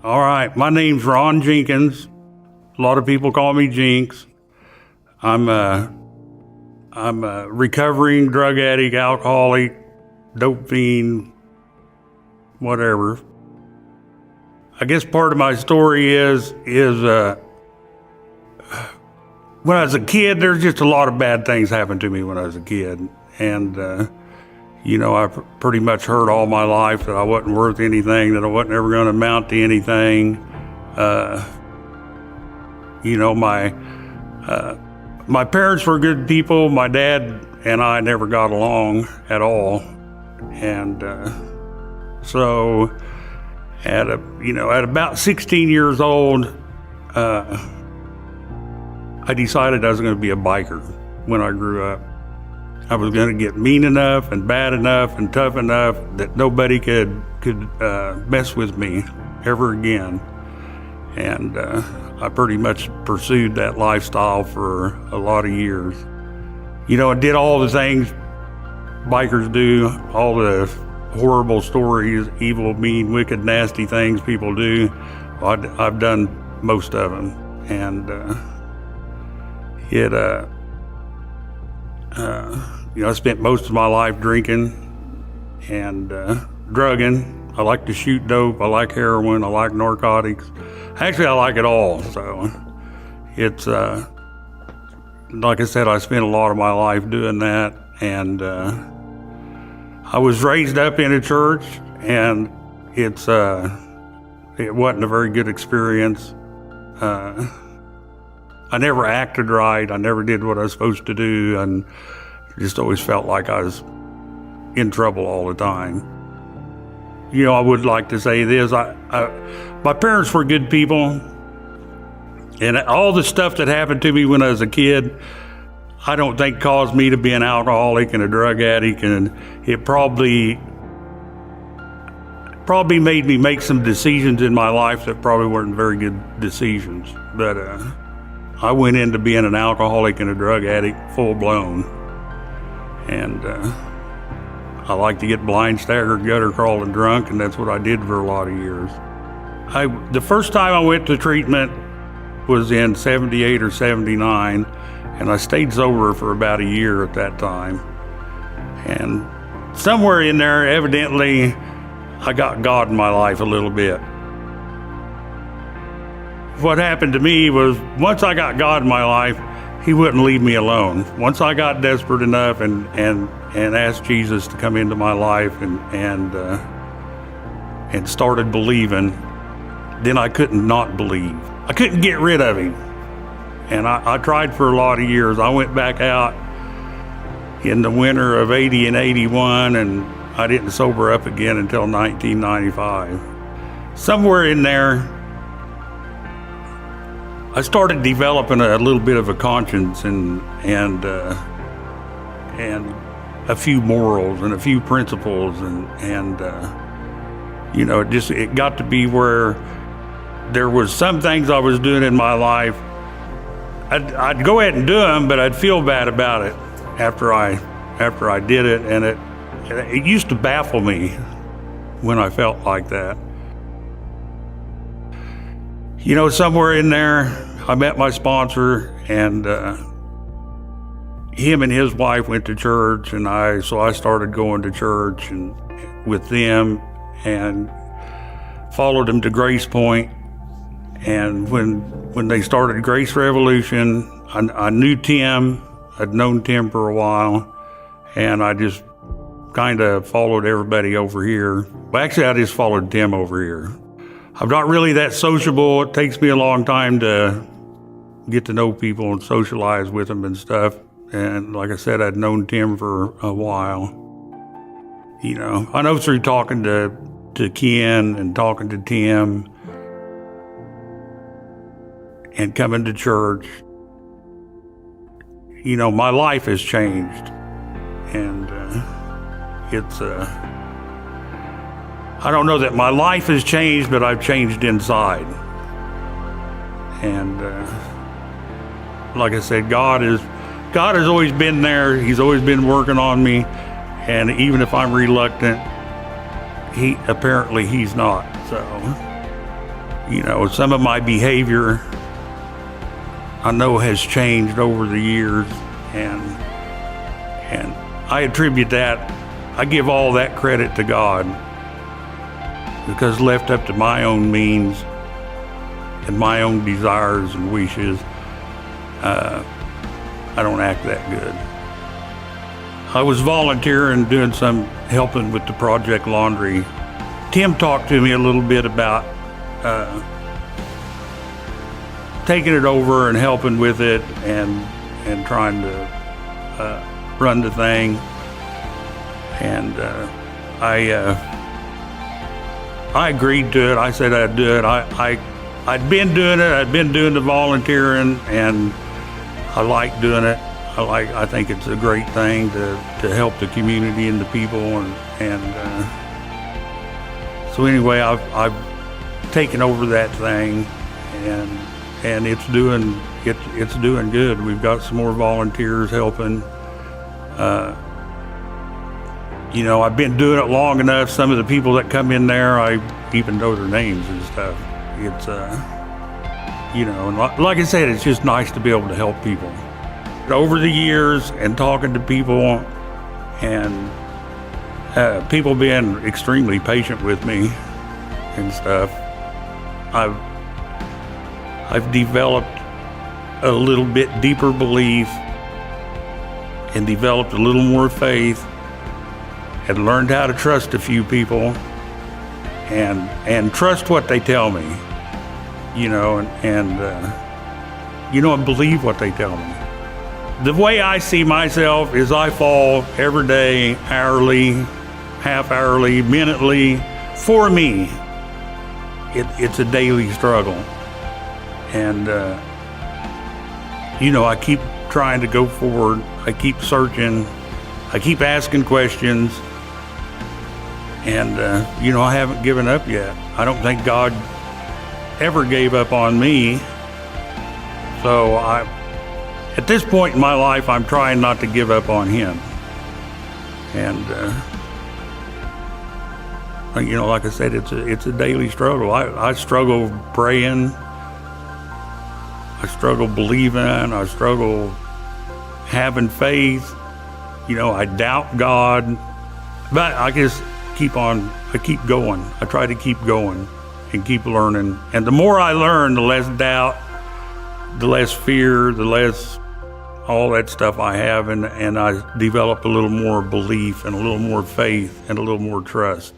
All right, my name's Ron Jenkins. A lot of people call me Jinx. I'm a recovering drug addict, alcoholic, dope fiend, whatever. I guess part of my story is when I was a kid, there's just a lot of bad things happened to me when I was a kid. And, I pretty much heard all my life that I wasn't worth anything, that I wasn't ever going to amount to anything. My parents were good people. My dad and I never got along at all. And so at about 16 years old, I decided I was going to be a biker when I grew up. I was going to get mean enough and bad enough and tough enough that nobody could mess with me ever again. And I pretty much pursued that lifestyle for a lot of years. I did all the things bikers do, all the horrible stories, evil, mean, wicked, nasty things people do. I've done most of them. And I spent most of my life drinking and drugging. I like to shoot dope. I like heroin. I like narcotics. Actually, I like it all. So it's, like I said, I spent a lot of my life doing that. And I was raised up in a church, and it wasn't a very good experience. I never acted right. I never did what I was supposed to do, and just always felt like I was in trouble all the time. I would like to say this. My parents were good people, and all the stuff that happened to me when I was a kid, I don't think caused me to be an alcoholic and a drug addict, and it probably made me make some decisions in my life that probably weren't very good decisions. But I went into being an alcoholic and a drug addict full blown. And I like to get blind, staggered, gutter crawled, and drunk, and that's what I did for a lot of years. The first time I went to treatment was in 78 or 79, and I stayed sober for about a year at that time. And somewhere in there, evidently, I got God in my life a little bit. What happened to me was, once I got God in my life, He wouldn't leave me alone. Once I got desperate enough and asked Jesus to come into my life and started believing, then I couldn't not believe. I couldn't get rid of Him. And I tried for a lot of years. I went back out in the winter of 80 and 81, and I didn't sober up again until 1995. Somewhere in there, I started developing a little bit of a conscience and a few morals and a few principles, and it got to be where there was some things I was doing in my life. I'd go ahead and do them, but I'd feel bad about it after I did it, and it used to baffle me when I felt like that. Somewhere in there, I met my sponsor, and him and his wife went to church, and so I started going to church and with them, and followed them to Grace Point. And when they started Grace Revolution, I knew Tim. I'd known Tim for a while, and I just kind of followed everybody over here. Well, actually, I just followed Tim over here. I'm not really that sociable. It takes me a long time to get to know people and socialize with them and stuff. And like I said, I'd known Tim for a while. I know through talking to Ken and talking to Tim and coming to church, my life has changed. And I don't know that my life has changed, but I've changed inside. And like I said, God has always been there. He's always been working on me. And even if I'm reluctant, he's not. So some of my behavior I know has changed over the years, and I attribute that. I give all that credit to God, because left up to my own means and my own desires and wishes, I don't act that good. I was volunteering, doing some helping with the Project Laundry. Tim talked to me a little bit about taking it over and helping with it, and trying to run the thing. And I agreed to it. I said I'd do it. I'd been doing it. I'd been doing the volunteering, and I like doing it. I think it's a great thing to help the community and the people, and so anyway, I've taken over that thing, and it's doing good. We've got some more volunteers helping. I've been doing it long enough. Some of the people that come in there, I even know their names and stuff. It's and like I said, it's just nice to be able to help people. Over the years, and talking to people, and people being extremely patient with me and stuff, I've developed a little bit deeper belief, and developed a little more faith, and learned how to trust a few people, and trust what they tell me, and believe what they tell me. The way I see myself is I fall every day, hourly, half-hourly, minutely. For me, it's a daily struggle. And, I keep trying to go forward. I keep searching. I keep asking questions. And, I haven't given up yet. I don't think God ever gave up on me. So at this point in my life, I'm trying not to give up on Him. And, like I said, it's a daily struggle. I struggle praying. I struggle believing. I struggle having faith. I doubt God. But I just I keep going. I try to keep going and keep learning. And the more I learn, the less doubt, the less fear, the less all that stuff I have, and I develop a little more belief and a little more faith and a little more trust.